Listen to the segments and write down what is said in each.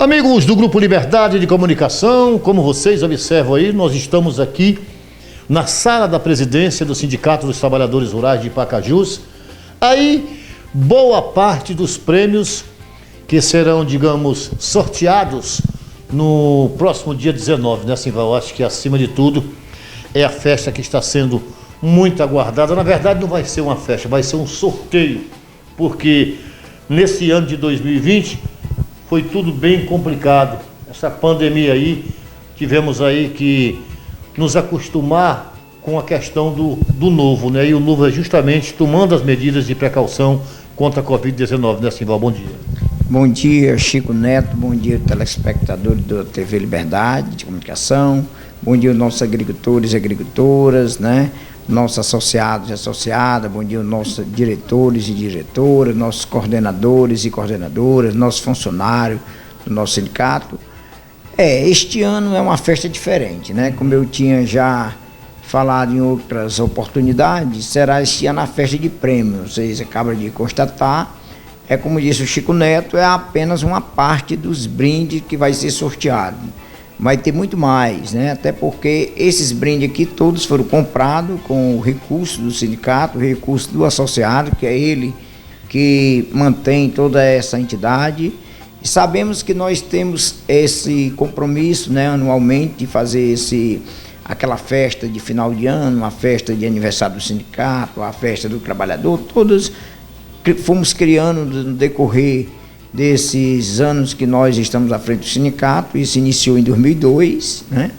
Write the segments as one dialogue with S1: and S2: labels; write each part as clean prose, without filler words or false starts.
S1: Amigos do Grupo Liberdade de Comunicação, como vocês observam aí, nós estamos aqui na sala da presidência do Sindicato dos Trabalhadores Rurais de Pacajus. Aí, boa parte dos prêmios que serão, digamos, sorteados no próximo dia 19, né, Simval? Eu acho que, acima de tudo, é a festa que está sendo muito aguardada. Na verdade, não vai ser uma festa, vai ser um sorteio, porque nesse ano de 2020 foi tudo bem complicado. Essa pandemia aí, tivemos aí que nos acostumar com a questão do novo, né? E o novo é justamente tomando as medidas de precaução contra a Covid-19, né, Simval? Bom dia.
S2: Bom dia, Chico Neto, bom dia, telespectadores da TV Liberdade de Comunicação, bom dia, nossos agricultores e agricultoras, né? Nossos associados e associadas, bom dia, nossos diretores e diretoras, nossos coordenadores e coordenadoras, nossos funcionários do nosso sindicato. Este ano é uma festa diferente, né? Como eu tinha já falado em outras oportunidades, será este ano a festa de prêmios. Vocês acabam de constatar, como disse o Chico Neto, é apenas uma parte dos brindes que vai ser sorteado. Vai ter muito mais, né? Até porque esses brindes aqui todos foram comprados com o recurso do sindicato, o recurso do associado, que é ele que mantém toda essa entidade. E sabemos que nós temos esse compromisso, né, anualmente, de fazer aquela festa de final de ano, a festa de aniversário do sindicato, a festa do trabalhador, todas fomos criando no decorrer desses anos que nós estamos à frente do sindicato. Isso iniciou em 2002, né?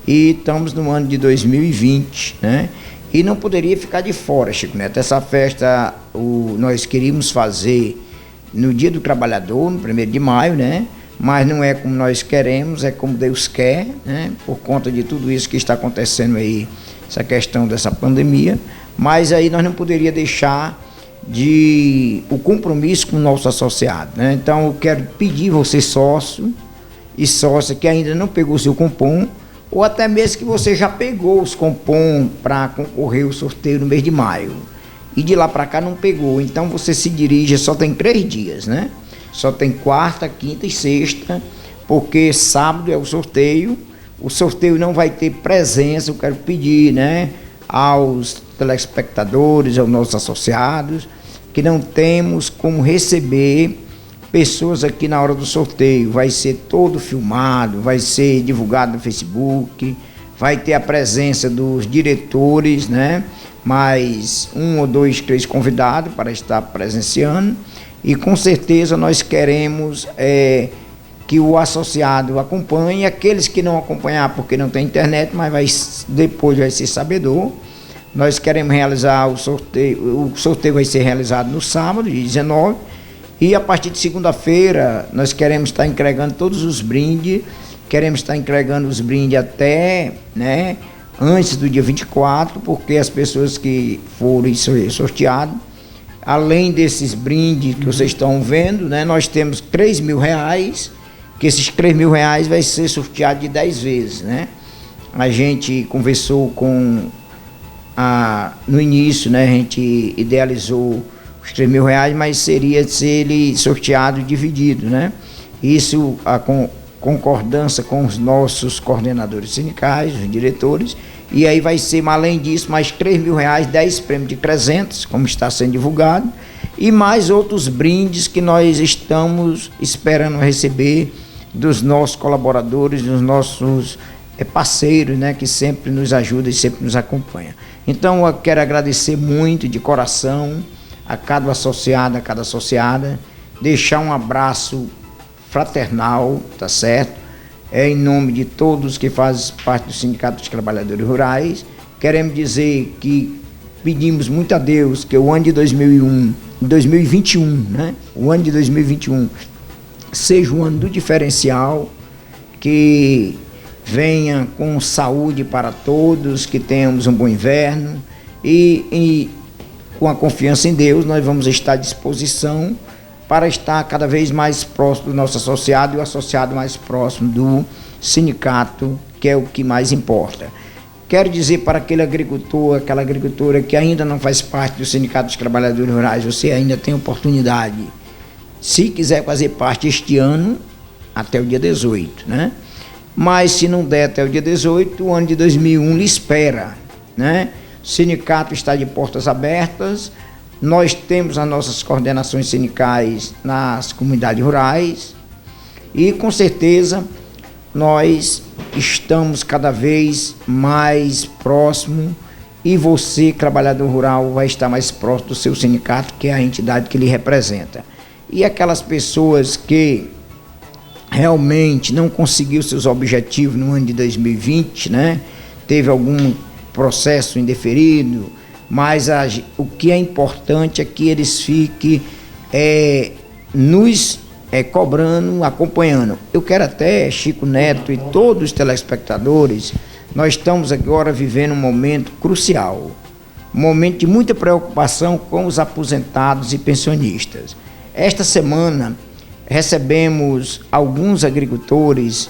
S2: E estamos no ano de 2020, né? E não poderia ficar de fora, Chico Neto. Essa festa nós queríamos fazer no Dia do Trabalhador, no 1º de maio, né? Mas não é como nós queremos, é como Deus quer, né? Por conta de tudo isso que está acontecendo aí, essa questão dessa pandemia. Mas aí nós não poderíamos deixar o compromisso com o nosso associado, né? Então eu quero pedir você, sócio e sócia, que ainda não pegou seu cupom, ou até mesmo que você já pegou os cupom para concorrer ao sorteio no mês de maio e de lá para cá não pegou, então você se dirige, só tem 3 dias, né? Só tem quarta, quinta e sexta, porque sábado é o sorteio não vai ter presença. Eu quero pedir, né, aos telespectadores, aos nossos associados, que não temos como receber pessoas aqui na hora do sorteio. Vai ser todo filmado, vai ser divulgado no Facebook, vai ter a presença dos diretores, né? Mais 1 ou 2, 3 convidados para estar presenciando, e com certeza nós queremos que o associado acompanhe, aqueles que não acompanhar porque não tem internet, mas depois vai ser sabedor. Nós queremos realizar o sorteio vai ser realizado no sábado, dia 19, e a partir de segunda-feira nós queremos estar entregando todos os brindes, queremos estar entregando os brindes até, né, antes do dia 24, porque as pessoas que forem sorteadas, além desses brindes que vocês estão vendo, né, nós temos R$3.000, que esses R$3.000 vai ser sorteado de 10 vezes, né? A gente conversou no início, né, a gente idealizou os R$3.000, mas seria se ele sorteado e dividido, né? Isso com concordância com os nossos coordenadores sindicais, os diretores, e aí vai ser, além disso, mais R$3.000, 10 prêmios de 300, como está sendo divulgado, e mais outros brindes que nós estamos esperando receber dos nossos colaboradores, dos nossos parceiros, né, que sempre nos ajudam e sempre nos acompanham. Então eu quero agradecer muito de coração a cada associado, a cada associada, deixar um abraço fraternal, tá certo? Em nome de todos que fazem parte do Sindicato dos Trabalhadores Rurais. Queremos dizer que pedimos muito a Deus que o ano de 2021, né? O ano de 2021 seja um ano do diferencial, que venha com saúde para todos, que tenhamos um bom inverno e com a confiança em Deus nós vamos estar à disposição para estar cada vez mais próximo do nosso associado e o associado mais próximo do sindicato, que é o que mais importa. Quero dizer para aquele agricultor, aquela agricultora que ainda não faz parte do Sindicato dos Trabalhadores Rurais, você ainda tem oportunidade. Se quiser fazer parte este ano, até o dia 18, né? Mas se não der até o dia 18, o ano de 2001 lhe espera, né? O sindicato está de portas abertas, nós temos as nossas coordenações sindicais nas comunidades rurais e, com certeza, nós estamos cada vez mais próximo e você, trabalhador rural, vai estar mais próximo do seu sindicato, que é a entidade que lhe representa. E aquelas pessoas que realmente não conseguiu seus objetivos no ano de 2020, né? Teve algum processo indeferido, mas o que é importante é que eles fiquem nos cobrando, acompanhando. Eu quero até, Chico Neto e todos os telespectadores, nós estamos agora vivendo um momento crucial, um momento de muita preocupação com os aposentados e pensionistas. Esta semana recebemos alguns agricultores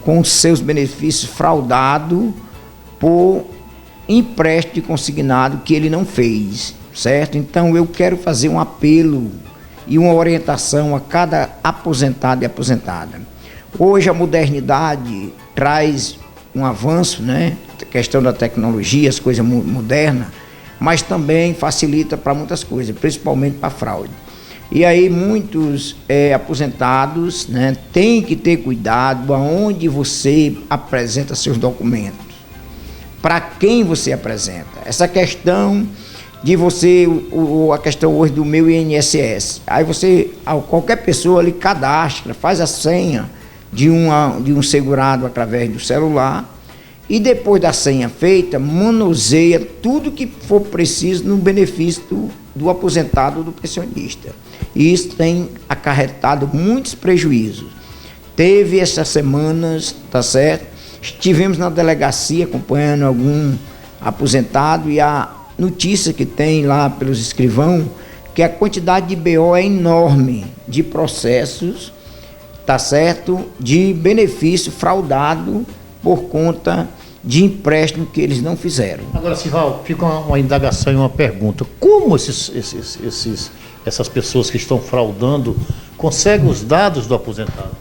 S2: com seus benefícios fraudados por empréstimo consignado que ele não fez, certo? Então eu quero fazer um apelo e uma orientação a cada aposentado e aposentada. Hoje a modernidade traz um avanço, né? A questão da tecnologia, as coisas modernas, mas também facilita para muitas coisas, principalmente para fraude. E aí muitos aposentados, né, têm que ter cuidado aonde você apresenta seus documentos, para quem você apresenta. Essa questão de você, a questão hoje do meu INSS, aí você, qualquer pessoa ali cadastra, faz a senha de um segurado através do celular e depois da senha feita, manuseia tudo que for preciso no benefício do aposentado ou do pensionista. E isso tem acarretado muitos prejuízos. Teve essas semanas, tá certo? Estivemos na delegacia acompanhando algum aposentado e a notícia que tem lá pelos escrivãos, que a quantidade de BO é enorme, de processos, tá certo? De benefício fraudado por conta de empréstimo que eles não fizeram.
S1: Agora, Sival, fica uma indagação e uma pergunta. Como essas pessoas que estão fraudando conseguem os dados do aposentado?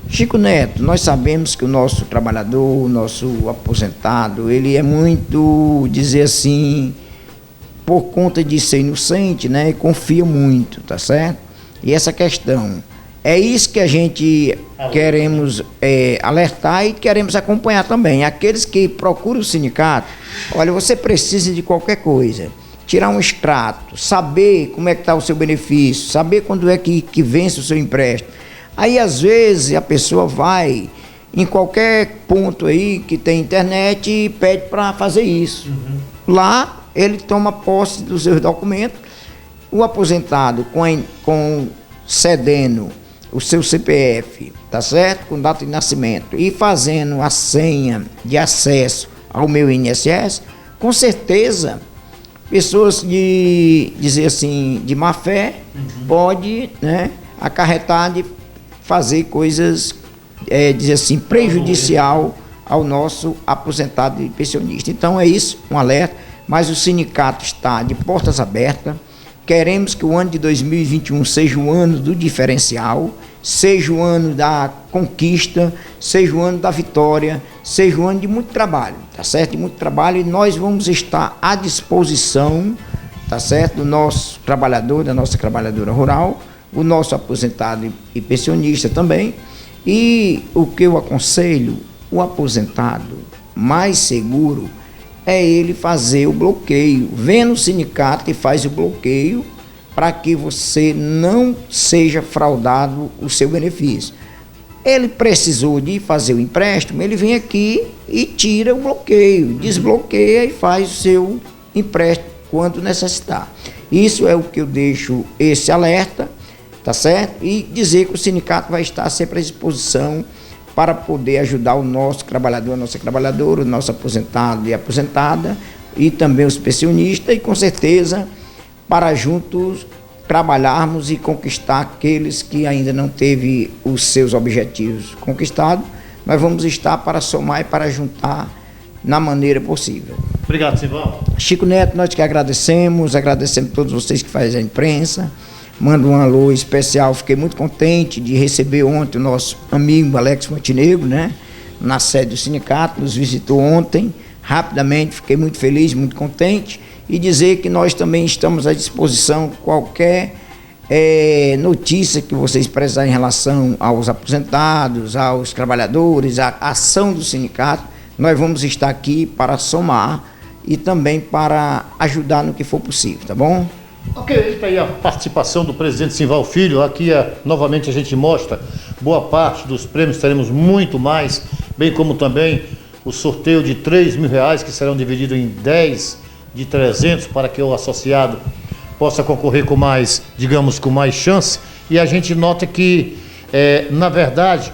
S2: Chico Neto, nós sabemos que o nosso trabalhador, o nosso aposentado, ele é muito, dizer assim, por conta de ser inocente, né, e confia muito, tá certo? E essa questão, é isso que a gente queremos alertar e queremos acompanhar também. Aqueles que procuram o sindicato, olha, você precisa de qualquer coisa, tirar um extrato, saber como é que está o seu benefício, saber quando é que vence o seu empréstimo. Aí, às vezes, a pessoa vai em qualquer ponto aí que tem internet e pede para fazer isso. Uhum. Lá, ele toma posse dos seus documentos, o aposentado cedendo o seu CPF, tá certo? Com data de nascimento e fazendo a senha de acesso ao meu INSS, com certeza, pessoas de, dizer assim, de má fé, pode, né, acarretar de fazer coisas, dizer assim, prejudicial ao nosso aposentado e pensionista. Então é isso, um alerta, mas o sindicato está de portas abertas. Queremos que o ano de 2021 seja o ano do diferencial, seja o ano da conquista, seja o ano da vitória, seja o ano de muito trabalho, tá certo? De muito trabalho, e nós vamos estar à disposição, tá certo? Do nosso trabalhador, da nossa trabalhadora rural, o nosso aposentado e pensionista também. E o que eu aconselho, o aposentado mais seguro é ele fazer o bloqueio. Vem no sindicato e faz o bloqueio para que você não seja fraudado o seu benefício. Ele precisou de fazer o empréstimo, ele vem aqui e tira o bloqueio, desbloqueia e faz o seu empréstimo quando necessitar. Isso é o que eu deixo esse alerta, tá certo? E dizer que o sindicato vai estar sempre à disposição para poder ajudar o nosso trabalhador, a nossa trabalhadora, o nosso aposentado e aposentada, e também os pensionistas, e com certeza para juntos trabalharmos e conquistar aqueles que ainda não teve os seus objetivos conquistados. Nós vamos estar para somar e para juntar na maneira possível.
S1: Obrigado, Sival.
S2: Chico Neto, nós que agradecemos todos vocês que fazem a imprensa, Mando um alô especial, fiquei muito contente de receber ontem o nosso amigo Alex Montenegro, né? Na sede do sindicato, nos visitou ontem, rapidamente, fiquei muito feliz, muito contente, e dizer que nós também estamos à disposição, qualquer notícia que vocês precisarem em relação aos aposentados, aos trabalhadores, à ação do sindicato, nós vamos estar aqui para somar e também para ajudar no que for possível, tá bom?
S1: Ok, está aí a participação do presidente Simval Filho. Aqui novamente a gente mostra boa parte dos prêmios, teremos muito mais, bem como também o sorteio de R$3.000 que serão divididos em 10 de 300 para que o associado possa concorrer com mais, digamos, com mais chance. E a gente nota que, na verdade,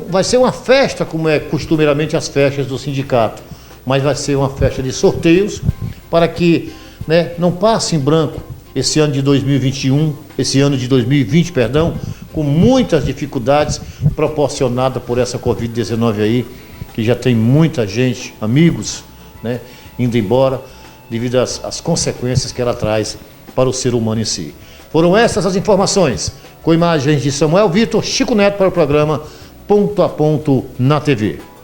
S1: vai ser uma festa como é costumeiramente as festas do sindicato, mas vai ser uma festa de sorteios para que, né, não passe em branco esse ano de 2021, esse ano de 2020, perdão, com muitas dificuldades proporcionadas por essa Covid-19 aí, que já tem muita gente, amigos, né, indo embora devido às consequências que ela traz para o ser humano em si. Foram essas as informações, com imagens de Samuel Vitor, Chico Neto para o programa Ponto a Ponto na TV.